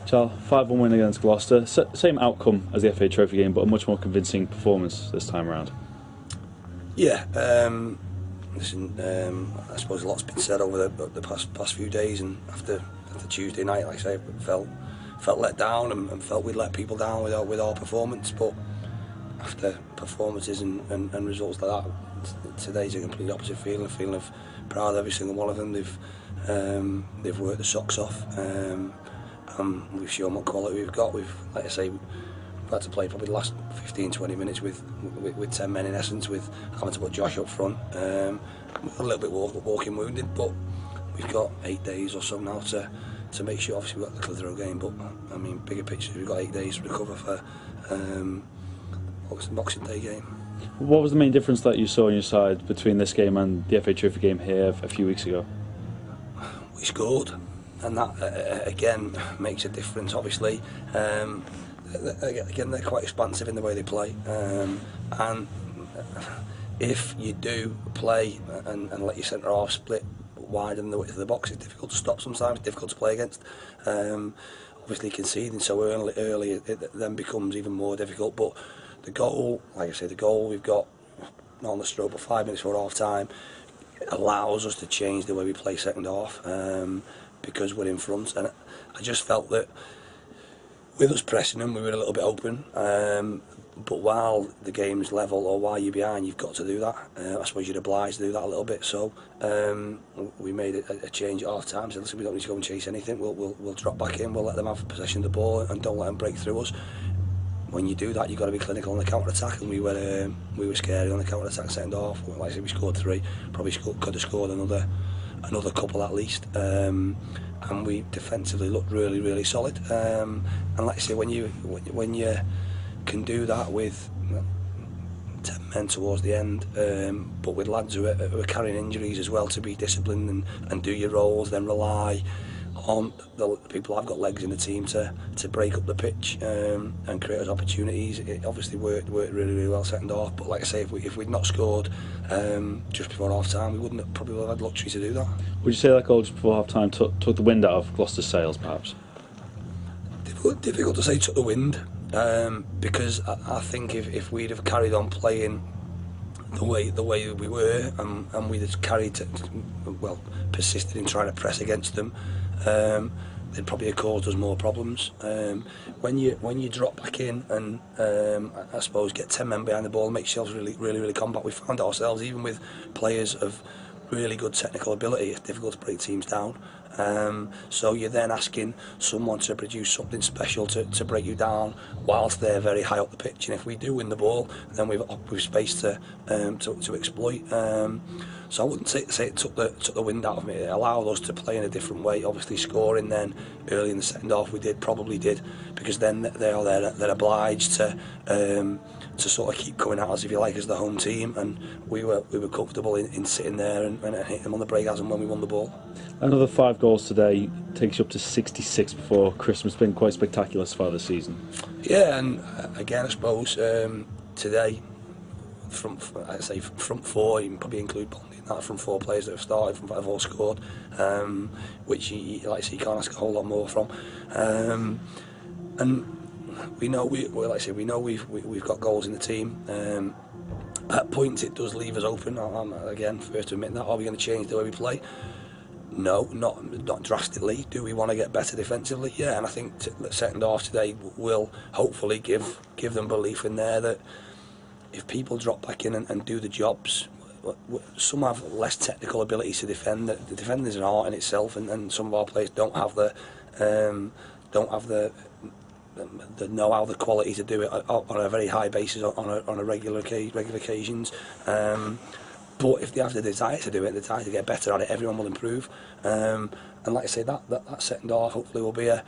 Chall, 5-1 win against Gloucester. Same outcome as the FA Trophy game, but a much more convincing performance this time around. Yeah, listen, I suppose a lot's been said over the past few days, and after Tuesday night, like I say, felt let down and felt we'd let people down with our performance. But after performances and results like that, today's a completely opposite feeling. A feeling of proud of every single one of them. They've worked the socks off. We've shown what quality we've got. Like I say, we've had to play probably the last 15-20 minutes with 10 men in essence, with having to put Josh up front. A little bit walking wounded, but we've got 8 days or so now to make sure. Obviously we've got the Clitheroe game, but I mean, bigger picture, we've got 8 days to recover for Boxing Day game. What was the main difference that you saw on your side between this game and the FA Trophy game here a few weeks ago? We scored, and that again makes a difference. Obviously, again, they're quite expansive in the way they play, and if you do play and let your centre half split wide in the width of the box, it's difficult to stop sometimes, difficult to play against. Obviously conceding so early it then becomes even more difficult. But the goal, like I say, the goal we've got not on the stroke but 5 minutes before half time allows us to change the way we play second half, because we're in front. And I just felt that with us pressing them, we were a little bit open. But while the game's level or while you're behind, you've got to do that. I suppose you're obliged to do that a little bit. So we made a change at half time. So listen, we don't need to go and chase anything. We'll drop back in. We'll let them have possession of the ball and don't let them break through us. When you do that, you've got to be clinical on the counter attack, and we were scary on the counter attack second half. Like I said, we scored 3. Probably could have scored another couple at least. And we defensively looked really solid. And like I say, when you can do that with 10 men towards the end, but with lads who are carrying injuries as well, to be disciplined and do your roles, then rely on the people I've got legs in the team to break up the pitch and create those opportunities. It obviously worked really well second half. But like I say, if we'd not scored just before half time, we wouldn't probably have had luxury to do that. Would you say that goal just before half time took the wind out of Gloucester's sails, perhaps? Difficult to say took the wind, because I think if we'd have carried on playing the way we were, and we'd have persisted in trying to press against them, they'd probably have caused us more problems. When you drop back in and I suppose get 10 men behind the ball and make yourselves really compact, we found ourselves, even with players of really good technical ability, it's difficult to break teams down. So you're then asking someone to produce something special to break you down whilst they're very high up the pitch. And if we do win the ball, then we've space to exploit. So I wouldn't say it took the wind out of me. It allowed us to play in a different way. Obviously scoring then early in the second half we probably did, because then they're obliged to sort of keep coming at us, if you like, as the home team, and we were comfortable in sitting there and hitting them on the break as and when we won the ball. Another 5 goals today takes you up to 66 before Christmas. Been quite spectacular so far this season. Yeah, and again I suppose today front 4, you can probably include Bondi in that, front 4 players that have started, that have all scored, which you can't ask a whole lot more from. And we know we've got goals in the team. At points it does leave us open. I'm again first to admit that. Are we going to change the way we play? No, not drastically. Do we want to get better defensively? Yeah, and I think the second half today will hopefully give them belief in there that if people drop back in and do the jobs, some have less technical ability to defend. The defending is an art in itself, and some of our players don't have the know-how, the quality to do it on a very high basis on a regular occasions. But if they have the desire to do it, the desire to get better at it, everyone will improve. And like I say, that second half hopefully will be a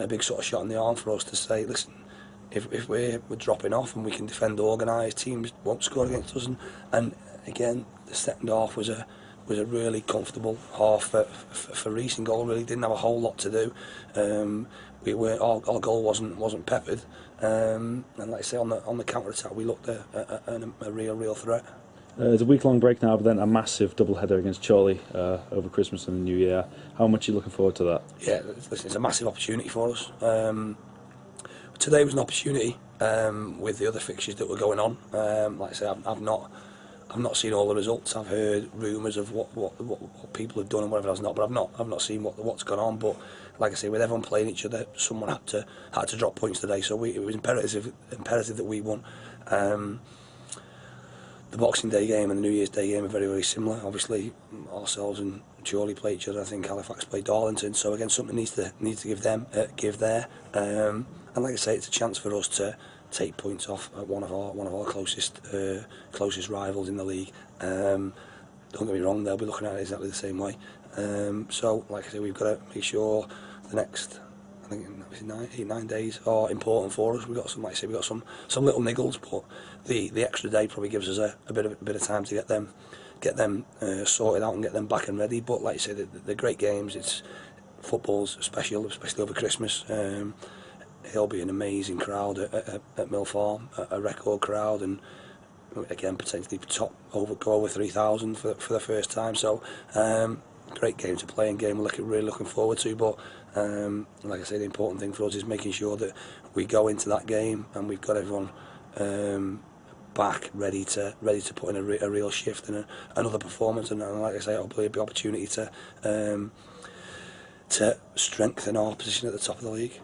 big sort of shot in the arm for us to say, listen, if we're dropping off and we can defend organised, teams won't score against us. And again, the second half was a really comfortable half for Reece. In goal, really didn't have a whole lot to do. Our goal wasn't peppered. And like I say, on the counter attack, we looked at a real threat. It's a week-long break now, but then a massive double-header against Chall over Christmas and the New Year. How much are you looking forward to that? Yeah, listen, it's a massive opportunity for us. Today was an opportunity with the other fixtures that were going on. Like I say, I've not seen all the results. I've heard rumours of what people have done and whatever else not, but I've not seen what's gone on. But like I say, with everyone playing each other, someone had to drop points today. So it was imperative that we won. The Boxing Day game and the New Year's Day game are very, very similar. Obviously, ourselves and Chall play each other. I think Halifax play Darlington. So again, something needs to give there. And like I say, it's a chance for us to take points off one of our closest rivals in the league. Don't get me wrong; they'll be looking at it exactly the same way. So, like I say, we've got to make sure the next, I think, 9 days are important for us. We've got some, like I say, we've got some little niggles, but the extra day probably gives us a bit of time to get them sorted out and get them back and ready. But like I say, the great games. It's football's special, especially over Christmas. It'll be an amazing crowd at Mill Farm, a record crowd, and again potentially go over 3,000 for the first time. So great game to play and game we're really looking forward to. But like I say, the important thing for us is making sure that we go into that game and we've got everyone back ready to put in a real shift and another performance. And like I say, it'll be an opportunity to strengthen our position at the top of the league.